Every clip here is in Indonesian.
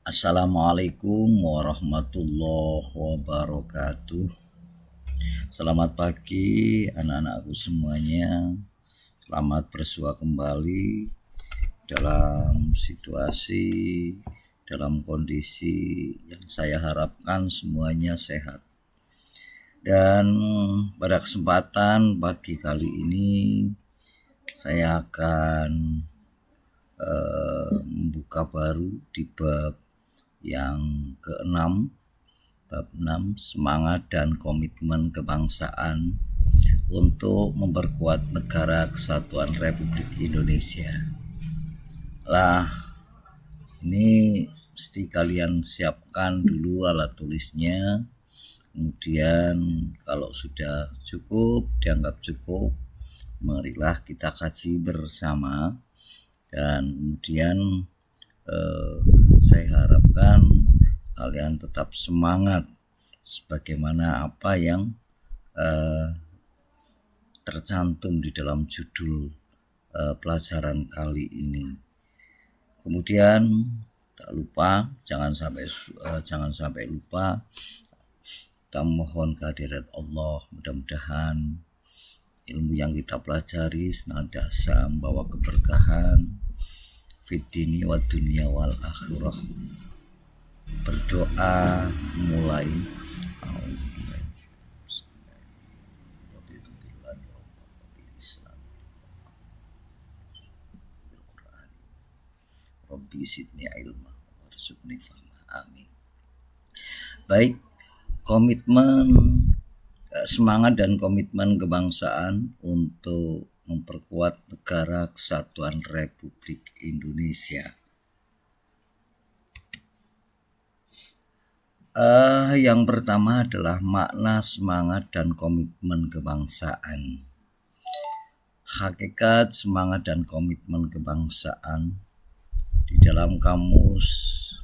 Assalamualaikum warahmatullahi wabarakatuh. Selamat pagi anak-anakku semuanya. Selamat bersua kembali dalam situasi, dalam kondisi yang saya harapkan semuanya sehat. Dan pada kesempatan pagi kali ini saya akan membuka baru di bab yang ke-6, bab 6, semangat dan komitmen kebangsaan untuk memperkuat negara kesatuan Republik Indonesia. Ini mesti kalian siapkan dulu alat tulisnya. Kemudian kalau sudah cukup, dianggap cukup, marilah kita kaji bersama. Dan kemudian saya harapkan kalian tetap semangat sebagaimana apa yang tercantum di dalam judul pelajaran kali ini. Kemudian tak lupa, jangan sampai lupa, kita mohon kehadirat Allah, mudah-mudahan ilmu yang kita pelajari senantiasa membawa keberkahan fid dini wa dunya wal akhirah. Berdoa mulai Rabbi zidni ilma warzuqni fahma. Amin. Baik, semangat dan komitmen kebangsaan untuk memperkuat negara kesatuan Republik Indonesia. Yang pertama adalah makna semangat dan komitmen kebangsaan. Hakikat semangat dan komitmen kebangsaan di dalam Kamus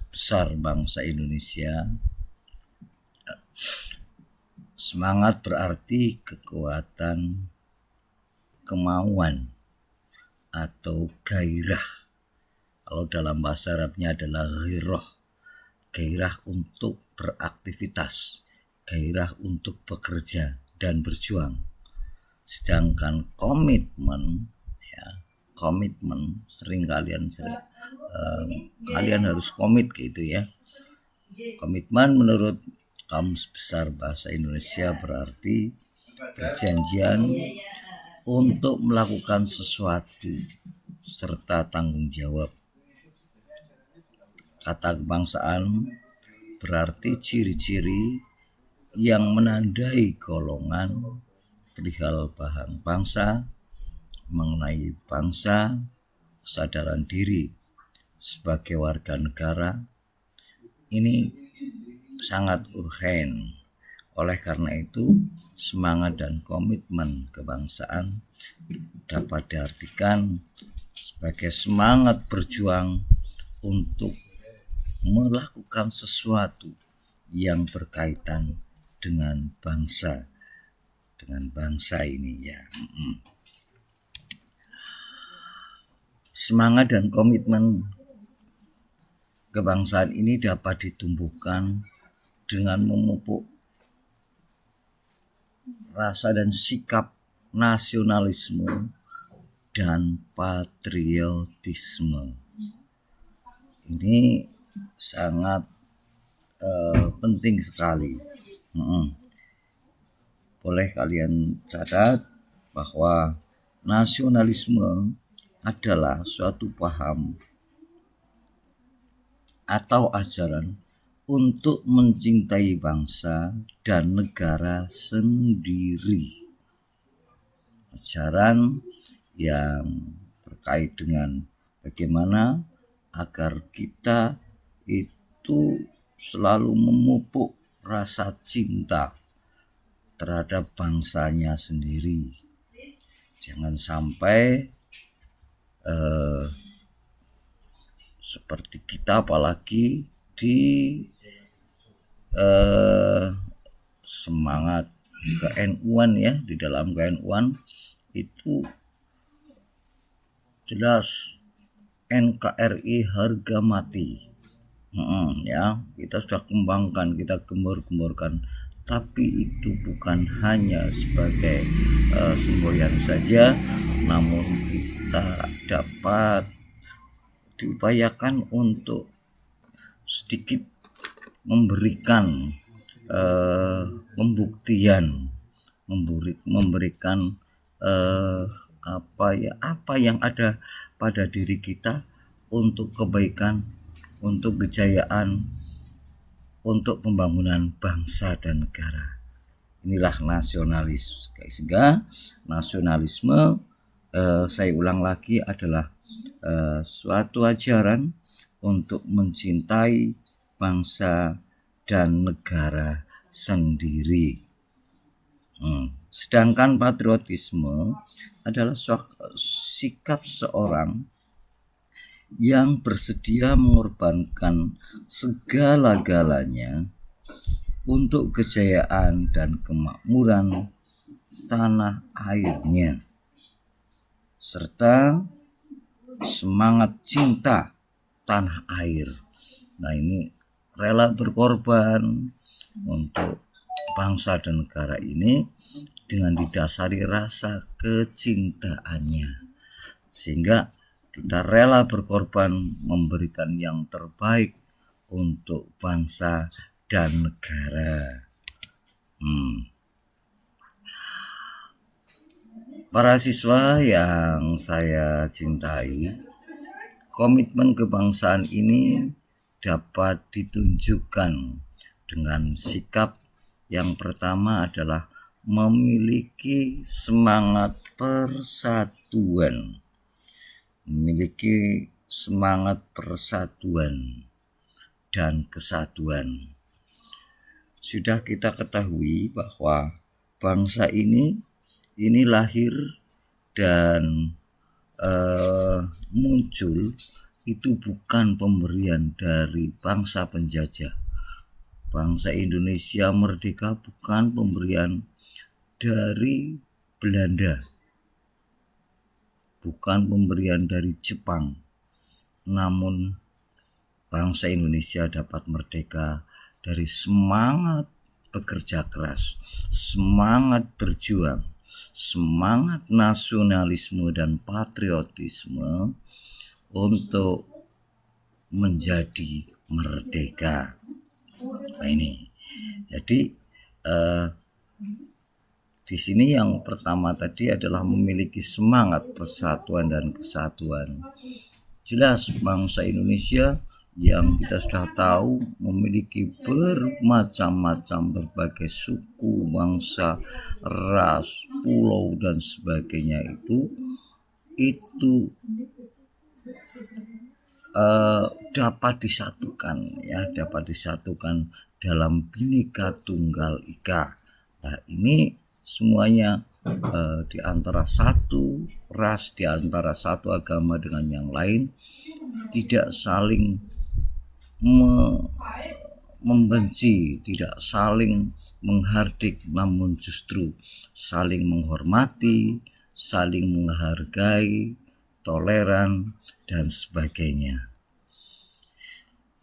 Besar Bangsa Indonesia, semangat berarti kekuatan, kemauan atau gairah. Kalau dalam bahasa Arabnya adalah ghairah, gairah untuk beraktivitas, gairah untuk bekerja dan berjuang. Sedangkan komitmen sering kalian harus komit gitu ya. Komitmen menurut Kamus Besar Bahasa Indonesia berarti perjanjian untuk melakukan sesuatu serta tanggung jawab. Kata kebangsaan berarti ciri-ciri yang menandai golongan perihal bangsa, mengenai bangsa, kesadaran diri sebagai warga negara. Ini sangat urgen. Oleh karena itu, semangat dan komitmen kebangsaan dapat diartikan sebagai semangat berjuang untuk melakukan sesuatu yang berkaitan dengan bangsa ini ya. Semangat dan komitmen kebangsaan ini dapat ditumbuhkan dengan memupuk rasa dan sikap nasionalisme dan patriotisme. Ini sangat penting sekali. Boleh kalian catat bahwa nasionalisme adalah suatu paham atau ajaran untuk mencintai bangsa dan negara sendiri. Ajaran yang terkait dengan bagaimana agar kita itu selalu memupuk rasa cinta terhadap bangsanya sendiri. Jangan sampai seperti kita, apalagi di semangat ke-NU-an ya, di dalam ke-NU-an itu jelas NKRI harga mati. Ya, kita sudah kembangkan, kita gembor-gemborkan, tapi itu bukan hanya sebagai semboyan saja, namun kita dapat diupayakan untuk sedikit memberikan pembuktian, memberikan apa yang ada pada diri kita untuk kebaikan, untuk kejayaan, untuk pembangunan bangsa dan negara. Inilah nasionalis. Sehingga nasionalisme, saya ulang lagi, adalah suatu ajaran untuk mencintai bangsa dan negara sendiri. Sedangkan patriotisme adalah sikap seorang yang bersedia mengorbankan segala-galanya untuk kejayaan dan kemakmuran tanah airnya, serta semangat cinta tanah air. Nah, ini rela berkorban untuk bangsa dan negara ini dengan didasari rasa kecintaannya, sehingga kita rela berkorban memberikan yang terbaik untuk bangsa dan negara. Para siswa yang saya cintai, komitmen kebangsaan ini dapat ditunjukkan dengan sikap yang pertama adalah memiliki semangat persatuan. Memiliki semangat persatuan dan kesatuan. Sudah kita ketahui bahwa bangsa ini lahir dan muncul itu bukan pemberian dari bangsa penjajah. Bangsa Indonesia merdeka bukan pemberian dari Belanda, bukan pemberian dari Jepang, namun bangsa Indonesia dapat merdeka dari semangat bekerja keras, semangat berjuang, semangat nasionalisme dan patriotisme untuk menjadi merdeka. Nah, ini jadi di sini yang pertama tadi adalah memiliki semangat persatuan dan kesatuan. Jelas bangsa Indonesia yang kita sudah tahu memiliki bermacam-macam berbagai suku, bangsa, ras, pulau dan sebagainya, itu dapat disatukan, dapat disatukan dalam Bhinneka Tunggal Ika. Nah, ini semuanya di antara satu ras, di antara satu agama dengan yang lain, tidak saling membenci, tidak saling menghardik, namun justru saling menghormati, saling menghargai, toleran, dan sebagainya.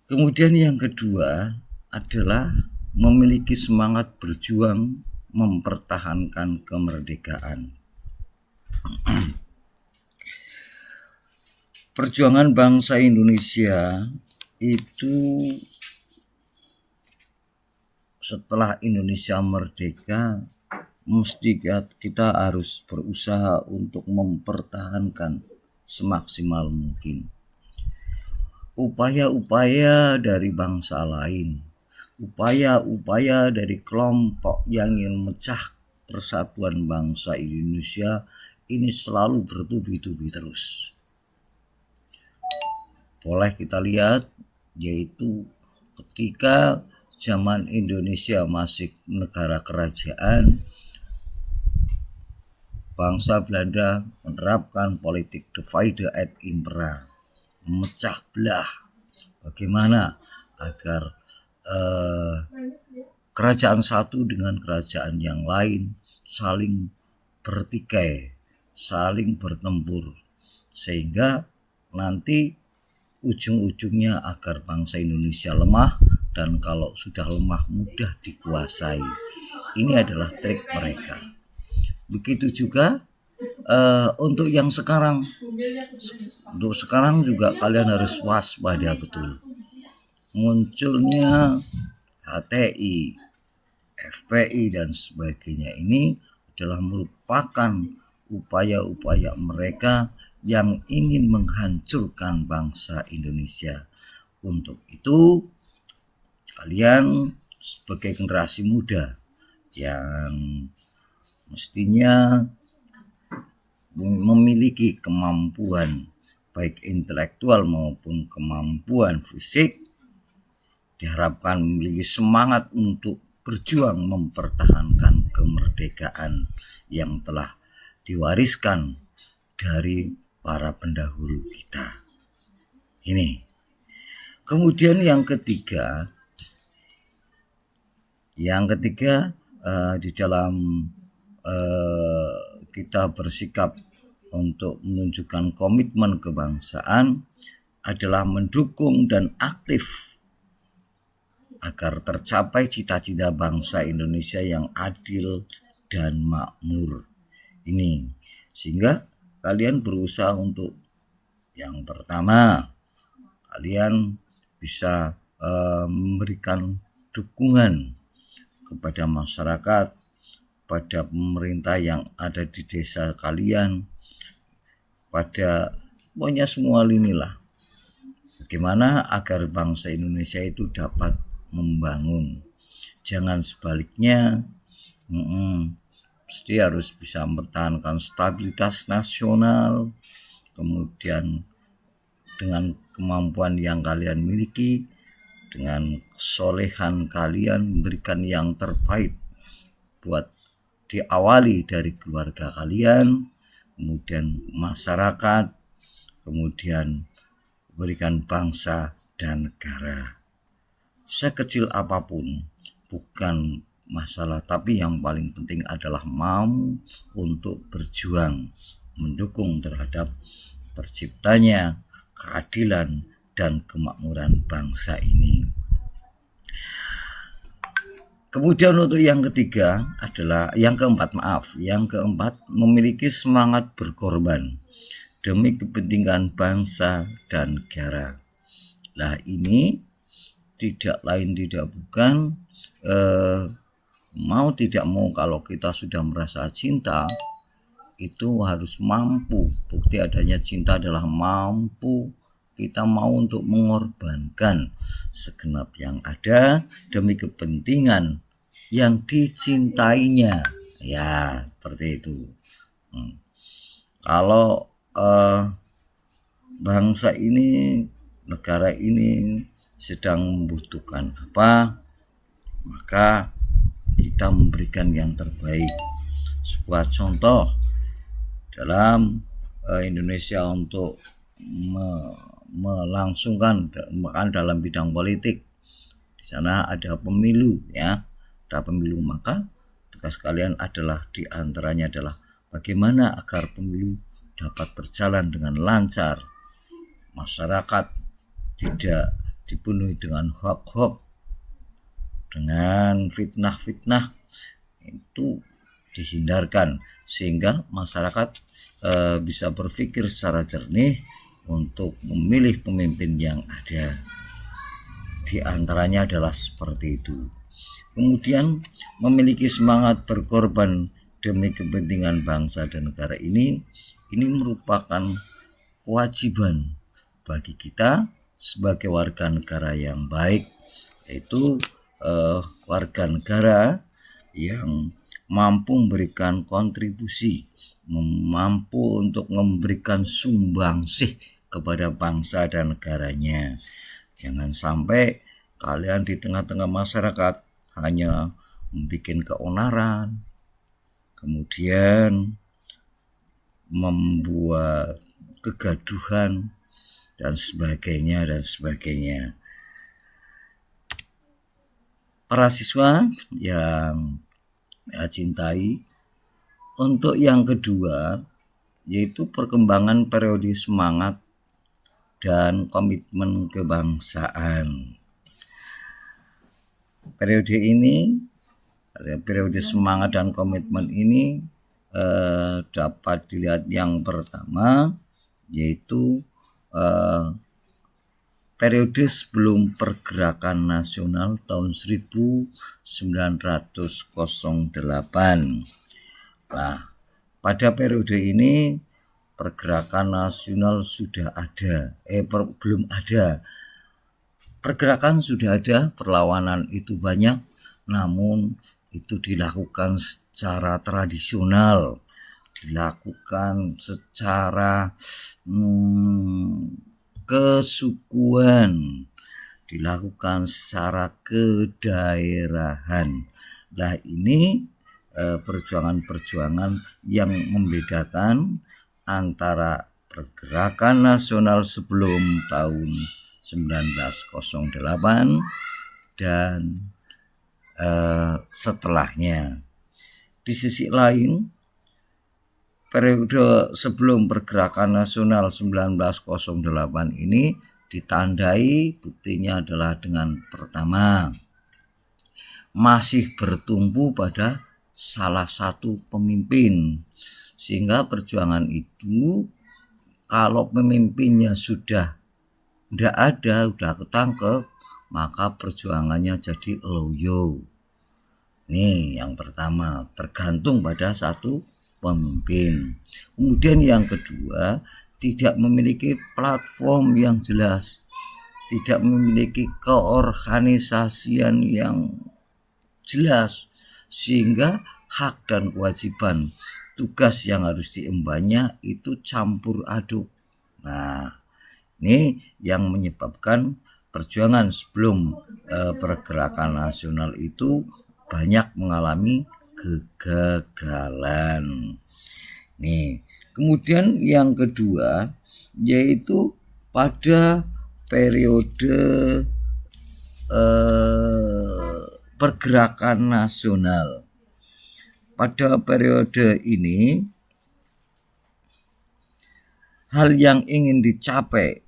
Kemudian yang kedua adalah memiliki semangat berjuang mempertahankan kemerdekaan. Perjuangan bangsa Indonesia itu setelah Indonesia merdeka, mesti kita harus berusaha untuk mempertahankan semaksimal mungkin. Upaya-upaya dari bangsa lain, upaya-upaya dari kelompok yang ingin memecah persatuan bangsa Indonesia ini selalu bertubi-tubi terus. Boleh kita lihat, yaitu ketika zaman Indonesia masih negara kerajaan, bangsa Belanda menerapkan politik divide et impera, memecah belah. Bagaimana agar kerajaan satu dengan kerajaan yang lain saling bertikai, saling bertempur, sehingga nanti ujung-ujungnya agar bangsa Indonesia lemah, dan kalau sudah lemah mudah dikuasai. Ini adalah trik mereka. Begitu juga untuk yang sekarang. Untuk sekarang juga kalian harus waspada betul. Munculnya HTI, FPI dan sebagainya ini adalah merupakan upaya-upaya mereka yang ingin menghancurkan bangsa Indonesia. Untuk itu kalian sebagai generasi muda yang mestinya memiliki kemampuan baik intelektual maupun kemampuan fisik, diharapkan memiliki semangat untuk berjuang mempertahankan kemerdekaan yang telah diwariskan dari para pendahulu kita. Ini. Kemudian yang ketiga di dalam kita bersikap untuk menunjukkan komitmen kebangsaan adalah mendukung dan aktif agar tercapai cita-cita bangsa Indonesia yang adil dan makmur ini. Sehingga kalian berusaha untuk yang pertama, kalian bisa memberikan dukungan kepada masyarakat, pada pemerintah yang ada di desa kalian, pada pokoknya semua lini lah. Bagaimana agar bangsa Indonesia itu dapat membangun. Jangan sebaliknya, mesti harus bisa mempertahankan stabilitas nasional, kemudian dengan kemampuan yang kalian miliki, dengan kesolehan kalian memberikan yang terbaik buat diawali dari keluarga kalian, kemudian masyarakat, kemudian berikan bangsa dan negara. Sekecil apapun bukan masalah, tapi yang paling penting adalah mau untuk berjuang mendukung terhadap terciptanya keadilan dan kemakmuran bangsa ini. Kemudian untuk yang ketiga adalah yang keempat, memiliki semangat berkorban demi kepentingan bangsa dan negara. Nah, ini tidak lain tidak bukan mau tidak mau, kalau kita sudah merasa cinta itu harus mampu. Bukti adanya cinta adalah mampu kita mau untuk mengorbankan segenap yang ada demi kepentingan yang dicintainya. Ya, seperti itu. Kalau bangsa ini, negara ini sedang membutuhkan apa, maka kita memberikan yang terbaik. Sebuah contoh dalam Indonesia untuk melangsungkan dalam bidang politik, di sana ada pemilu, ya, ada pemilu, maka tugas kalian adalah diantaranya adalah bagaimana agar pemilu dapat berjalan dengan lancar, masyarakat tidak dipenuhi dengan hoax, dengan fitnah-fitnah, itu dihindarkan sehingga masyarakat bisa berpikir secara jernih untuk memilih pemimpin yang ada. Di antaranya adalah seperti itu. Kemudian memiliki semangat berkorban demi kepentingan bangsa dan negara ini merupakan kewajiban bagi kita sebagai warga negara yang baik, yaitu warga negara yang mampu memberikan kontribusi, mampu untuk memberikan sumbangsih kepada bangsa dan negaranya. Jangan sampai kalian di tengah-tengah masyarakat hanya membuat keonaran, kemudian membuat kegaduhan dan sebagainya. Para siswa yang saya cintai, untuk yang kedua yaitu perkembangan periode semangat dan komitmen kebangsaan. Periode semangat dan komitmen ini dapat dilihat yang pertama, yaitu periode sebelum pergerakan nasional tahun 1908. Nah, pada periode ini pergerakan nasional sudah ada, belum ada. Pergerakan sudah ada, perlawanan itu banyak, namun itu dilakukan secara tradisional, dilakukan secara kesukuan, dilakukan secara kedaerahan. Nah, ini perjuangan-perjuangan yang membedakan antara pergerakan nasional sebelum tahun 1908 dan setelahnya. Di sisi lain, periode sebelum pergerakan nasional 1908 ini ditandai, buktinya adalah dengan pertama, masih bertumpu pada salah satu pemimpin, sehingga perjuangan itu kalau pemimpinnya sudah tidak ada, sudah ketangkep, maka perjuangannya jadi loyo. Ini yang pertama, tergantung pada satu pemimpin. Kemudian yang kedua, tidak memiliki platform yang jelas, tidak memiliki keorganisasian yang jelas, sehingga hak dan kewajiban, tugas yang harus diembannya itu campur aduk. Nah, ini yang menyebabkan perjuangan sebelum pergerakan nasional itu banyak mengalami kegagalan. Nih, kemudian yang kedua, yaitu pada periode pergerakan nasional. Pada periode ini, hal yang ingin dicapai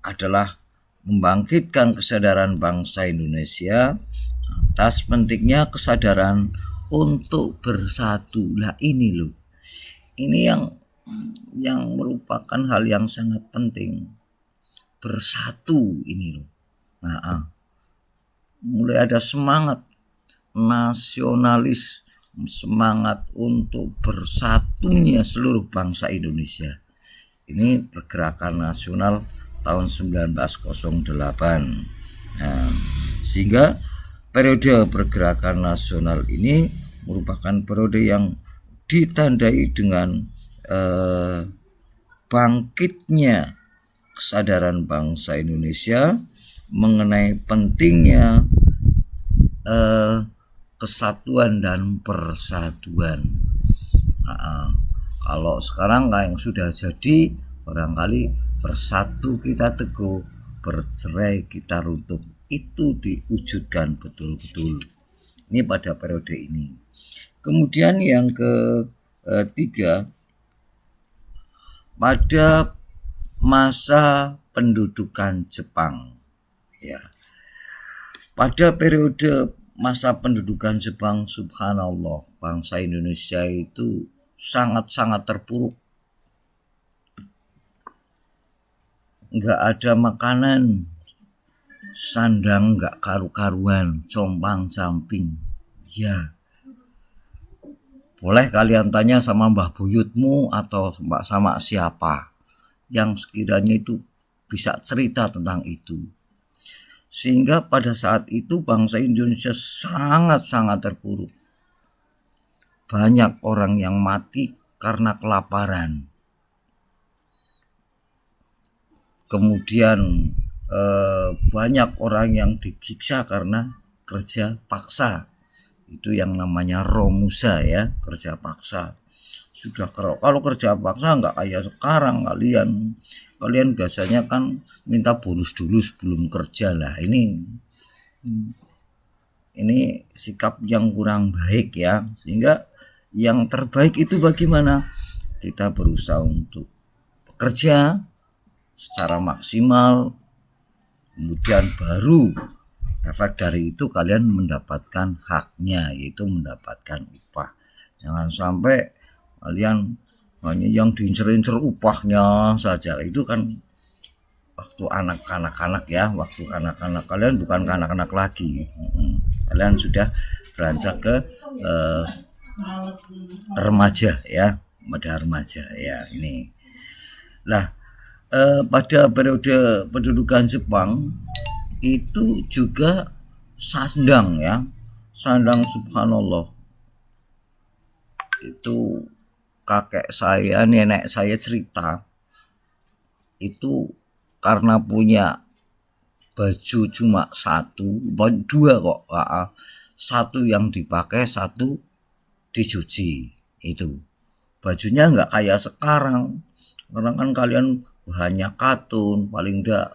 adalah membangkitkan kesadaran bangsa Indonesia atas pentingnya kesadaran untuk bersatu. Lah ini loh, ini yang merupakan hal yang sangat penting, bersatu ini loh. Nah, mulai ada semangat nasionalis, semangat untuk bersatunya seluruh bangsa Indonesia. Ini pergerakan nasional tahun 1908. Nah, sehingga periode pergerakan nasional ini merupakan periode yang ditandai dengan bangkitnya kesadaran bangsa Indonesia mengenai pentingnya kesatuan dan persatuan. Kalau sekarang yang sudah jadi, barangkali bersatu kita teguh, bercerai kita runtuh. Itu diwujudkan betul-betul. Ini pada periode ini. Kemudian yang ketiga, pada masa pendudukan Jepang. Ya. Pada periode masa pendudukan Jepang, subhanallah, bangsa Indonesia itu sangat-sangat terpuruk. Nggak ada makanan, sandang nggak karu-karuan, compang camping. Ya, boleh kalian tanya sama mbah buyutmu atau sama siapa yang sekiranya itu bisa cerita tentang itu. Sehingga pada saat itu bangsa Indonesia sangat-sangat terpuruk. Banyak orang yang mati karena kelaparan. Kemudian banyak orang yang disiksa karena kerja paksa. Itu yang namanya romusa ya, kerja paksa. Sudah kalau kerja paksa nggak kayak sekarang, kalian biasanya kan minta bonus dulu sebelum kerja. Lah ini sikap yang kurang baik ya. Sehingga yang terbaik itu bagaimana? Kita berusaha untuk bekerja secara maksimal, kemudian baru efek dari itu kalian mendapatkan haknya, yaitu mendapatkan upah. Jangan sampai kalian hanya yang diincer-incer upahnya saja. Itu kan waktu anak-anak ya, waktu anak-anak kalian bukan anak-anak lagi. Kalian sudah beranjak ke remaja ya, pada remaja ya ini. Lah pada periode pendudukan Jepang itu juga sandang ya, sandang, subhanallah. Itu kakek saya, nenek saya cerita itu karena punya baju cuma satu, dua kok, satu yang dipakai, satu dicuci. Itu bajunya nggak kayak sekarang kan kalian bahannya katun, paling enggak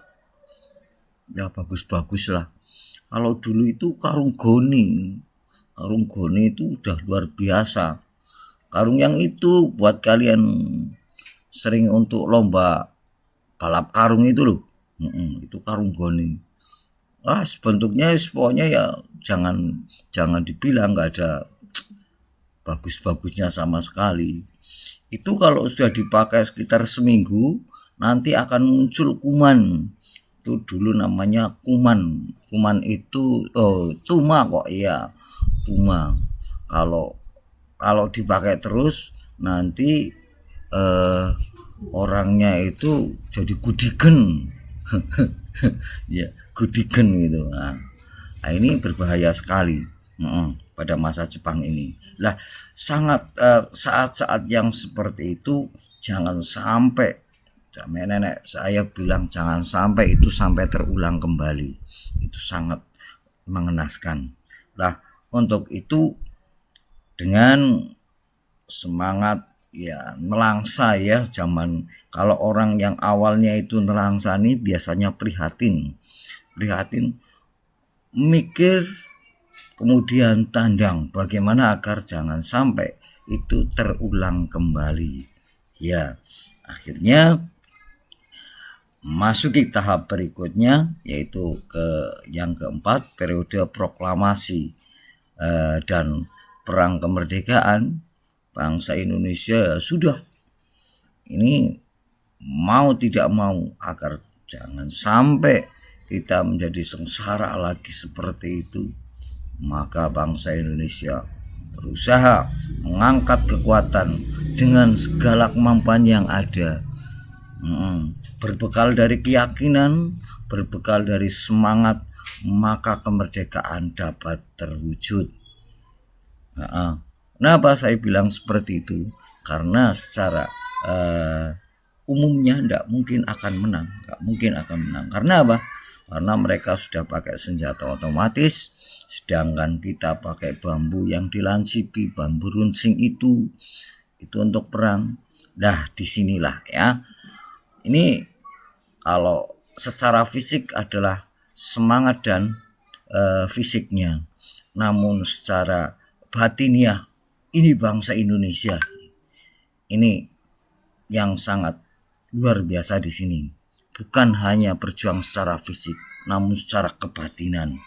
ya bagus-bagus lah. Kalau dulu itu karung goni itu udah luar biasa. Karung yang itu buat kalian sering untuk lomba balap karung itu loh. Itu karung goni. Bentuknya pokoknya ya jangan dibilang nggak ada bagus-bagusnya sama sekali. Itu kalau sudah dipakai sekitar seminggu nanti akan muncul kuman. Itu dulu namanya kuman. Kuman itu tuma kok, iya, tuma. Kalau dipakai terus nanti orangnya itu jadi gudigen. Ya, gudigen gitu. Nah, ini berbahaya sekali pada masa Jepang ini. Lah, sangat saat-saat yang seperti itu jangan sampai, nenek saya bilang jangan sampai itu sampai terulang kembali. Itu sangat mengenaskan. Lah, untuk itu dengan semangat ya nelangsa ya, zaman kalau orang yang awalnya itu nelangsa nih biasanya prihatin mikir, kemudian tandang bagaimana agar jangan sampai itu terulang kembali. Ya, akhirnya masuki tahap berikutnya, yaitu yang keempat, periode proklamasi dan perang kemerdekaan bangsa Indonesia. Sudah, ini mau tidak mau agar jangan sampai kita menjadi sengsara lagi seperti itu, maka bangsa Indonesia berusaha mengangkat kekuatan dengan segala kemampuan yang ada, berbekal dari keyakinan, berbekal dari semangat, maka kemerdekaan dapat terwujud. Kenapa saya bilang seperti itu? Karena secara umumnya tidak mungkin akan menang, Karena apa? Karena mereka sudah pakai senjata otomatis, sedangkan kita pakai bambu yang dilancipi, bambu runcing itu untuk perang. Nah, disinilah ya. Ini kalau secara fisik adalah semangat dan fisiknya, namun secara batiniah ini bangsa Indonesia ini yang sangat luar biasa di sini. Bukan hanya berjuang secara fisik, namun secara kebatinan.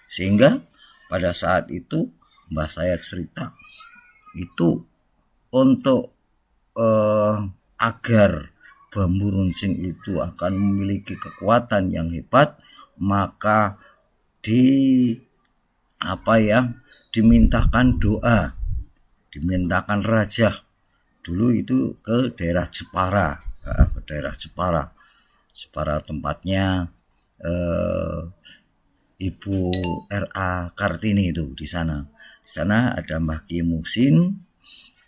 Sehingga pada saat itu mbah saya cerita itu untuk agar bambu runcing itu akan memiliki kekuatan yang hebat, maka dimintakan doa, dimintakan raja dulu itu ke daerah Jepara, Jepara tempatnya Ibu R.A. Kartini itu di sana. Di sana ada Mbah Ki Muhsin,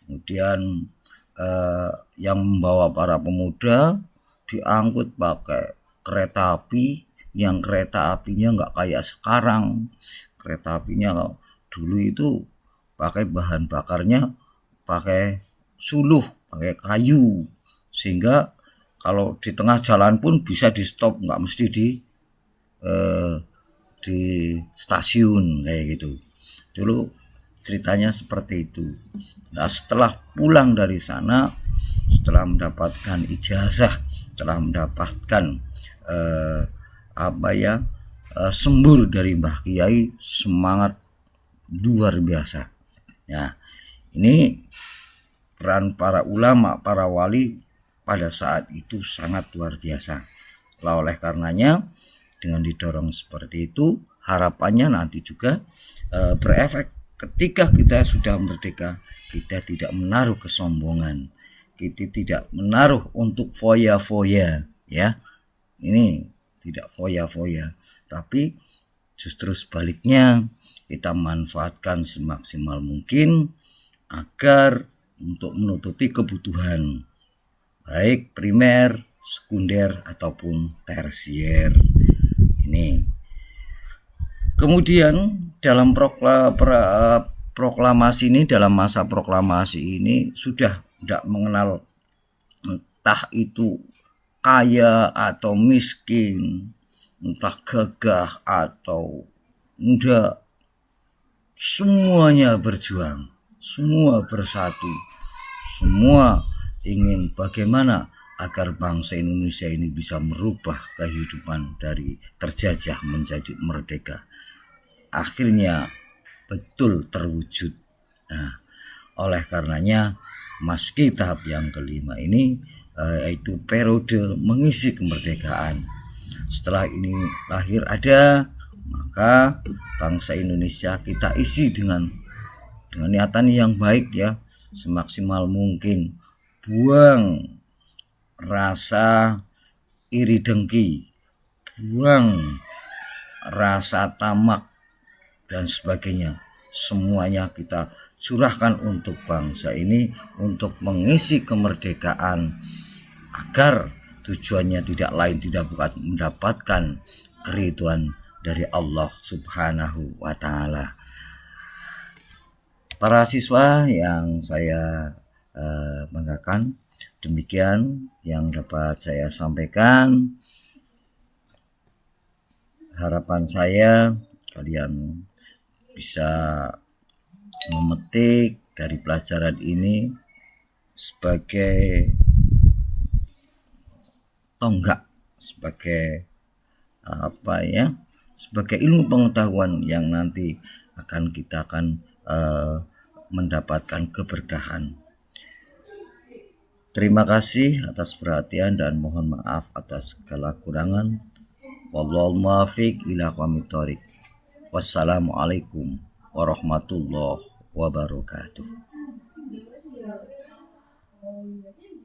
kemudian yang membawa para pemuda diangkut pakai kereta api, yang kereta apinya nggak kayak sekarang. Kereta apinya dulu itu pakai bahan bakarnya pakai suluh, pakai kayu, sehingga kalau di tengah jalan pun bisa di stop, nggak mesti di stasiun kayak gitu. Dulu ceritanya seperti itu. Nah, setelah pulang dari sana, setelah mendapatkan ijazah, setelah mendapatkan sembur dari Mbah Kiai, semangat luar biasa. Ya, ini peran para ulama, para wali pada saat itu sangat luar biasa. Oleh karenanya, dengan didorong seperti itu, harapannya nanti juga berefek ketika kita sudah merdeka. Kita tidak menaruh kesombongan, kita tidak menaruh untuk foya-foya, ya. Ini tidak foya-foya, tapi justru sebaliknya, kita manfaatkan semaksimal mungkin agar untuk menutupi kebutuhan baik primer, sekunder ataupun tersier. Ini kemudian dalam proklamasi ini, dalam masa proklamasi ini sudah tidak mengenal entah itu kaya atau miskin, entah gagah atau enggak, semuanya berjuang, semua bersatu, semua ingin bagaimana agar bangsa Indonesia ini bisa merubah kehidupan dari terjajah menjadi merdeka. Akhirnya betul terwujud. Nah, oleh karenanya masuki tahap yang kelima ini, yaitu periode mengisi kemerdekaan. Setelah ini lahir ada, maka bangsa Indonesia kita isi dengan niatan yang baik, ya, semaksimal mungkin. Buang rasa iri dengki, buang rasa tamak dan sebagainya. Semuanya kita curahkan untuk bangsa ini, untuk mengisi kemerdekaan, agar tujuannya tidak lain tidak bukan mendapatkan keridhaan dari Allah Subhanahu wa Ta'ala. Para siswa yang saya banggakan, demikian yang dapat saya sampaikan. Harapan saya kalian bisa memetik dari pelajaran ini sebagai tonggak, sebagai sebagai ilmu pengetahuan yang nanti kita akan mendapatkan keberkahan. Terima kasih atas perhatian dan mohon maaf atas segala kurangan. Wallahul muwaffiq ila aqwamit thoriq. Wassalamualaikum warahmatullahi wabarakatuh.